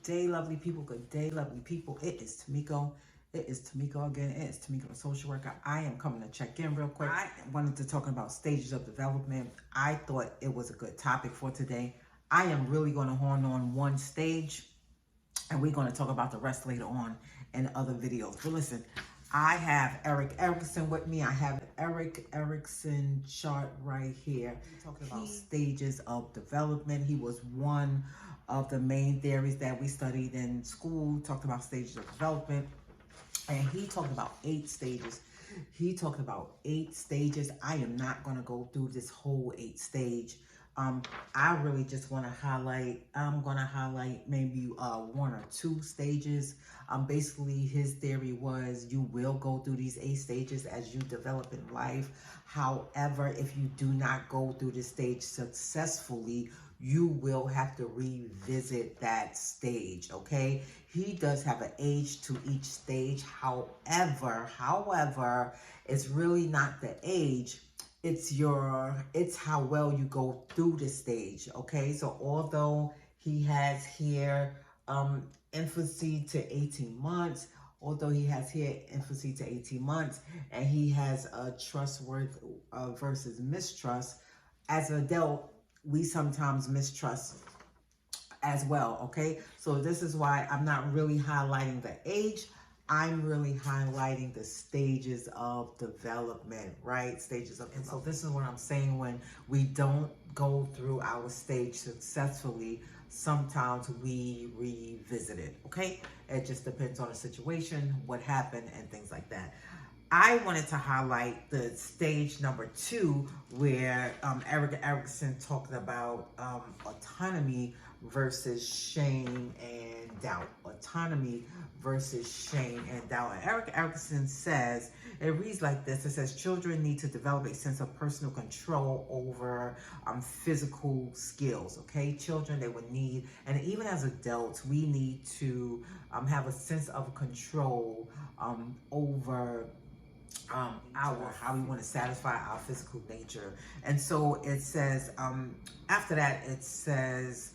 day, lovely people. Good day, lovely people. It is Tomiko. It is Tomiko again. It is Tomiko, the social worker. I am coming to check in real quick. I wanted to talk about stages of development. I thought it was a good topic for today. I am really going to hone on one stage, and we're going to talk about the rest later on in other videos. But listen, I have Eric Erickson with me. I have Eric Erickson chart right here. We're talking about stages of development. He was one of the main theories that we studied in school, talked about stages of development. And he talked about 8 stages. He talked about 8 stages. I am not going to go through this whole 8 stage. I really just want to highlight, I'm going to highlight maybe 1 or 2 stages. Basically, his theory was you will go through these 8 stages as you develop in life. However, if you do not go through this stage successfully, you will have to revisit that stage, okay? He does have an age to each stage. However, it's really not the age. It's how well you go through the stage, okay? So although he has here infancy to 18 months, and he has a trustworthy versus mistrust, as an adult, we sometimes mistrust as well, okay? So this is why I'm not really highlighting the age. I'm really highlighting the stages of development, right? Stages of, and so this is what I'm saying when we don't go through our stage successfully, sometimes we revisit it, okay? It just depends on the situation, what happened, and things like that. I wanted to highlight the stage number 2 where Eric Erickson talked about autonomy versus shame and doubt. Autonomy versus shame and doubt. And Eric Erickson says, it reads like this. It says, children need to develop a sense of personal control over physical skills, okay? Children, they would need, and even as adults, we need to have a sense of control over how we want to satisfy our physical nature. And so it says, after that, it says,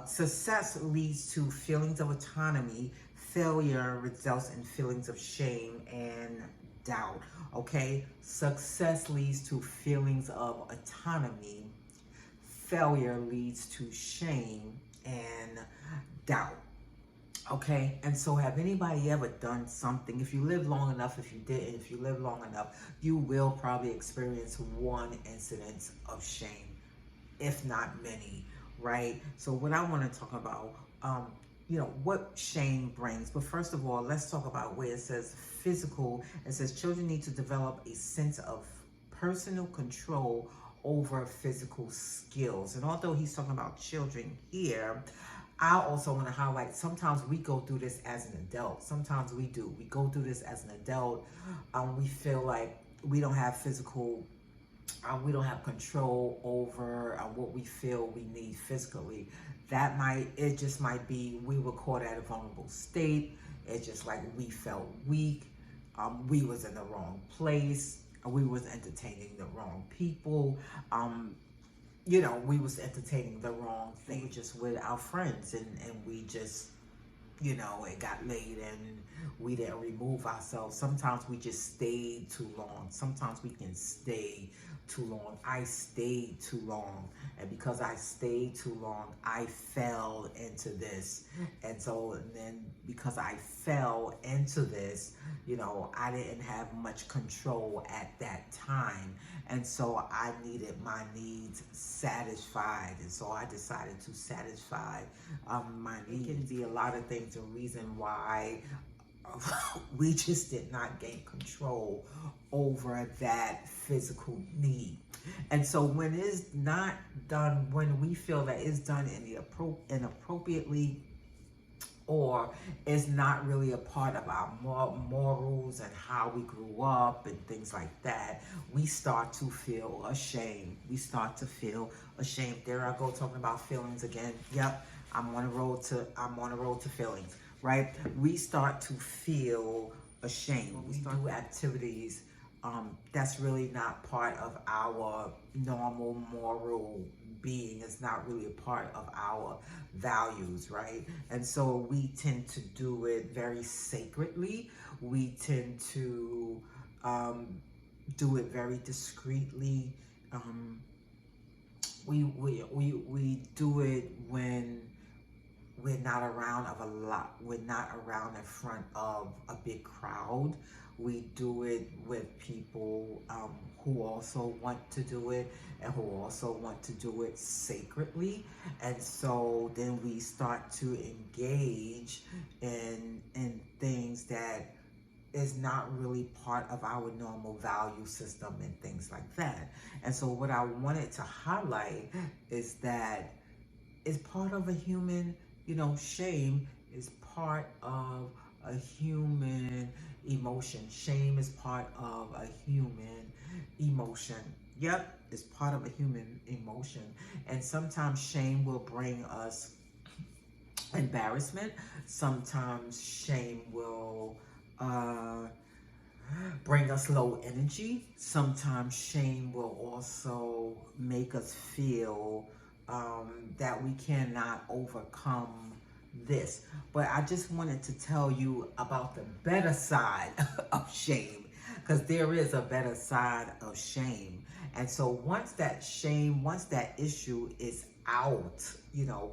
success leads to feelings of autonomy. Failure results in feelings of shame and doubt, okay? Success leads to feelings of autonomy. Failure leads to shame and doubt. Okay, and so have anybody ever done something? If you live long enough, if you didn't, if you live long enough, you will probably experience one incident of shame, if not many, right? So what I want to talk about, what shame brings. But first of all, let's talk about where it says physical. It says children need to develop a sense of personal control over physical skills. And although he's talking about children here, I also want to highlight, sometimes we go through this as an adult. Sometimes we do. We go through this as an adult. We feel like we don't have we don't have control over what we feel we need physically. It just might be we were caught at a vulnerable state. It's just like we felt weak. We was in the wrong place. We was entertaining the wrong people. We was entertaining the wrong thing just with our friends, and we just, it got late and we didn't remove ourselves. Sometimes we just stayed too long. Sometimes we can stay too long. I stayed too long, and because I stayed too long, I fell into this. And then because I fell into this, I didn't have much control at that time, and so I needed my needs satisfied, and so I decided to satisfy my needs. It can be a lot of things. The reason why we just did not gain control over that physical need. And so when it's not done, when we feel that it's done inappropriately, or it's not really a part of our morals and how we grew up and things like that, we start to feel ashamed. There I go, talking about feelings again. Yep, I'm on the road to feelings, right? We start to feel ashamed. We do activities that's really not part of our normal moral being. It's not really a part of our values, right? And so we tend to do it very sacredly. We tend to do it very discreetly. Um, we do it when we're not around of a lot. We're not around in front of a big crowd. We do it with people who also want to do it and who also want to do it sacredly. And so then we start to engage in things that is not really part of our normal value system and things like that. And so what I wanted to highlight is that it's part of a human, shame is part of a human emotion. Shame is part of a human emotion. Yep, it's part of a human emotion. And sometimes shame will bring us embarrassment. Sometimes shame will uh, bring us low energy. Sometimes shame will also make us feel that we cannot overcome this. But I just wanted to tell you about the better side of shame, because there is a better side of shame. And so once that shame, once that issue is out,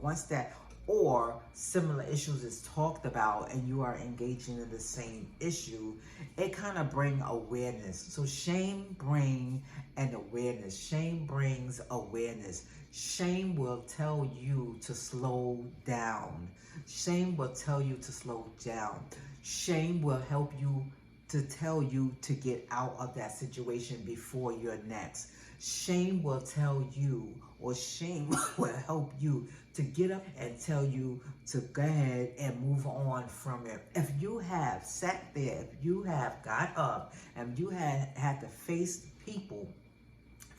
once that or similar issues is talked about and you are engaging in the same issue, it kind of bring awareness. So shame bring an awareness. Shame brings awareness. Shame will tell you to slow down. Shame will tell you to slow down. Shame will help you to tell you to get out of that situation before you're next. Shame will tell you, or shame will help you to get up and tell you to go ahead and move on from it. If you have sat there, if you have got up and you had to face people,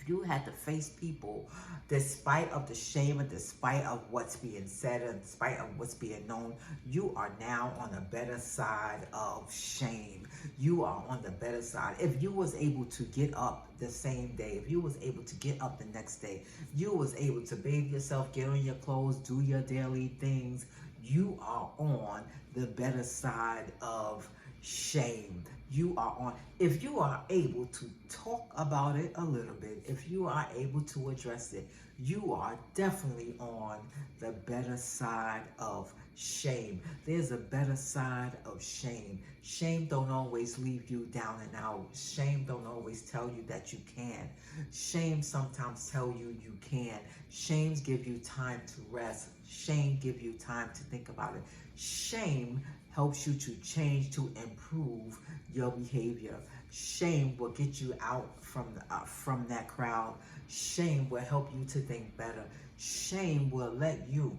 you had to face people despite of the shame and despite of what's being said and despite of what's being known, you are now on the better side of shame. You are on the better side. If you was able to get up the same day, if you was able to get up the next day, you was able to bathe yourself, get on your clothes, do your daily things, you are on the better side of shame. You are on, if you are able to talk about it a little bit, if you are able to address it, you are definitely on the better side of shame. There's a better side of shame. Shame don't always leave you down and out. Shame don't always tell you that you can. Shame sometimes tell you you can. Shames give you time to rest. Shame give you time to think about it. Shame helps you to change, to improve your behavior. Shame will get you out from that crowd. Shame will help you to think better. Shame will let you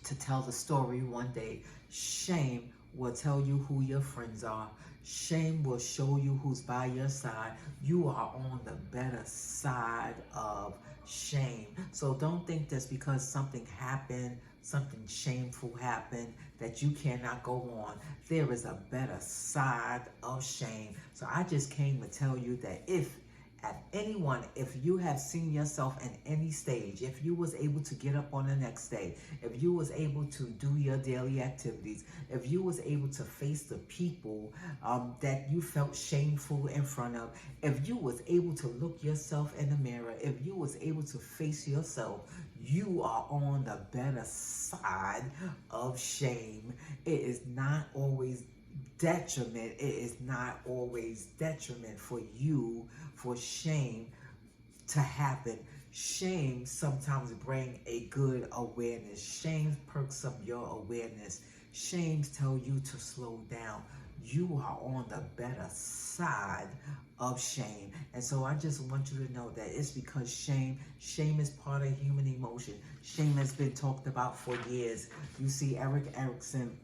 to tell the story one day. Shame will tell you who your friends are. Shame will show you who's by your side. You are on the better side of shame. So don't think just because something happened, something shameful happened, that you cannot go on. There is a better side of shame. So I just came to tell you that if you have seen yourself in any stage, if you was able to get up on the next day, if you was able to do your daily activities, if you was able to face the people that you felt shameful in front of, if you was able to look yourself in the mirror, if you was able to face yourself, you are on the better side of shame. It is not always detriment. It is not always detriment for you, for shame to happen. Shame sometimes bring a good awareness. Shame perks up your awareness. Shames tell you to slow down. You are on the better side of shame. And so I just want you to know that it's because shame is part of human emotion. Shame has been talked about for years. You see Eric Erickson,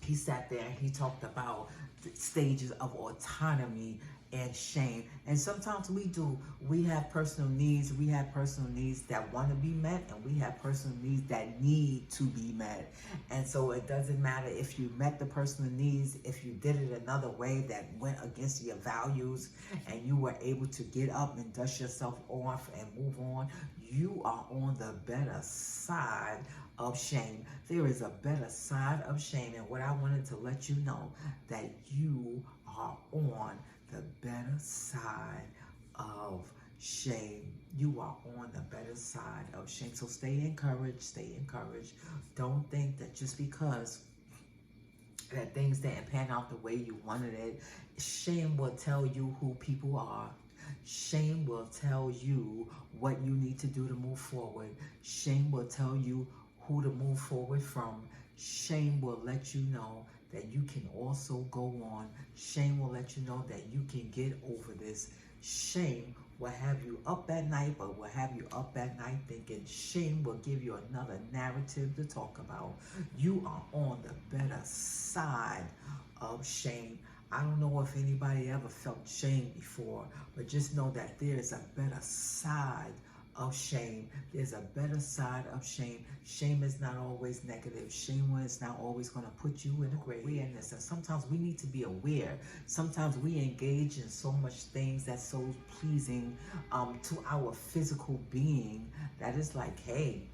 he sat there and he talked about the stages of autonomy and shame. And sometimes we have personal needs. We have personal needs that want to be met, and we have personal needs that need to be met. And so it doesn't matter if you met the personal needs, if you did it another way that went against your values, and you were able to get up and dust yourself off and move on, you are on the better side of shame. There is a better side of shame. And what I wanted to let you know, that you are on the better side of shame. You are on the better side of shame. So stay encouraged, stay encouraged. Don't think that just because that things didn't pan out the way you wanted it, shame will tell you who people are. Shame will tell you what you need to do to move forward. Shame will tell you who to move forward from. Shame will let you know that you can also go on. Shame will let you know that you can get over this. Shame will have you up at night, but will have you up at night thinking. Shame will give you another narrative to talk about. You are on the better side of shame. I don't know if anybody ever felt shame before, but just know that there is a better side of shame. There's a better side of shame. Shame is not always negative. Shame is not always going to put you in a grave. Awareness. And sometimes we need to be aware. Sometimes we engage in so much things that's so pleasing to our physical being that is like, hey,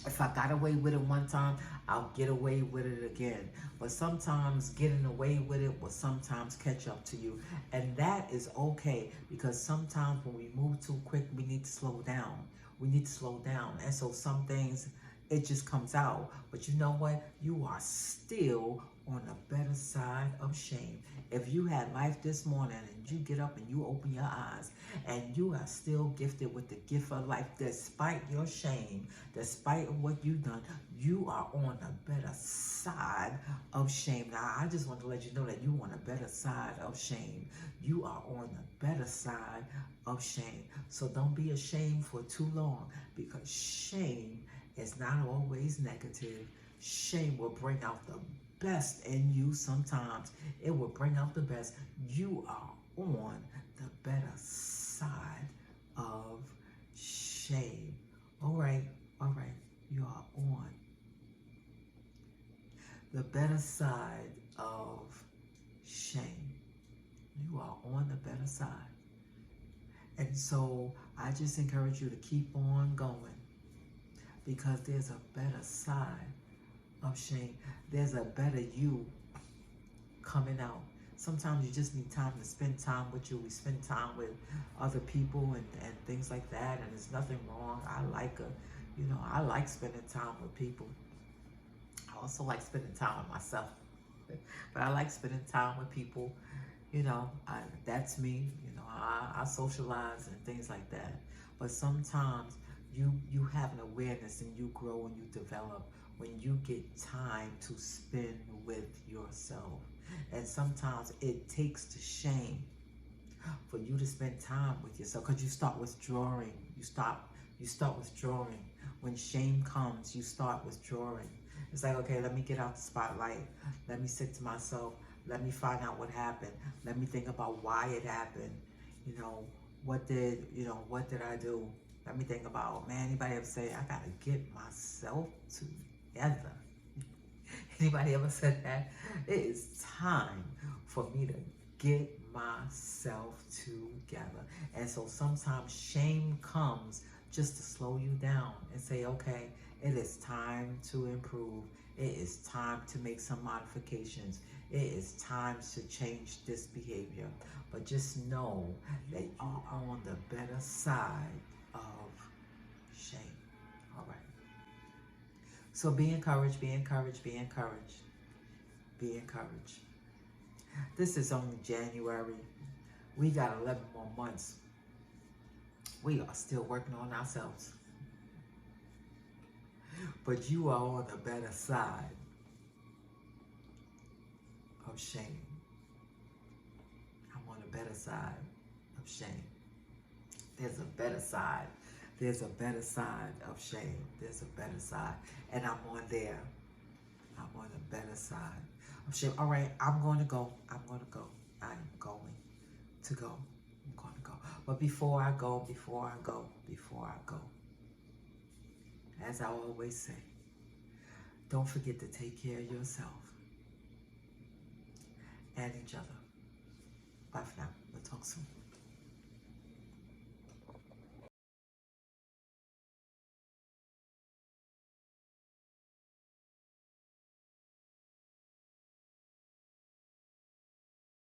if I got away with it one time, I'll get away with it again. But sometimes getting away with it will sometimes catch up to you. And that is okay, because sometimes when we move too quick, we need to slow down. We need to slow down. And so some things, it just comes out. But you know what? You are still on the better side of shame. If you had life this morning and you get up and you open your eyes and you are still gifted with the gift of life, despite your shame, despite what you've done, you are on the better side of shame. Now, I just want to let you know that you're on the better side of shame. You are on the better side of shame. So don't be ashamed for too long, because shame is not always negative. Shame will bring out the best in you sometimes. It will bring out the best. You are on the better side of shame. All right. You are on the better side of shame. You are on the better side. And so I just encourage you to keep on going, because there's a better side of shame. There's a better you coming out. Sometimes you just need time to spend time with you. We spend time with other people and things like that, and there's nothing wrong. I like spending time with people. I also like spending time with myself. But I like spending time with people. That's me. I socialize and things like that. But sometimes you have an awareness, and you grow and you develop when you get time to spend with yourself. And sometimes it takes the shame for you to spend time with yourself, because you start withdrawing. You start withdrawing. When shame comes, you start withdrawing. It's like, okay, let me get out the spotlight. Let me sit to myself. Let me find out what happened. Let me think about why it happened. What did I do? Let me think about, man, anybody ever say, I gotta get myself together? Anybody ever said that? It is time for me to get myself together. And so sometimes shame comes just to slow you down and say, okay, it is time to improve. It is time to make some modifications. It is time to change this behavior. But just know that you are on the better side of shame. All right. So be encouraged, be encouraged, be encouraged. Be encouraged. This is only January. We got 11 more months. We are still working on ourselves. But you are on the better side of shame. I'm on the better side of shame. There's a better side. There's a better side of shame. There's a better side. And I'm on there. I'm on the better side of shame. All right, I'm going to go. I am going to go. I'm going to go. But before I go, as I always say, don't forget to take care of yourself and each other. Bye for now. We'll talk soon.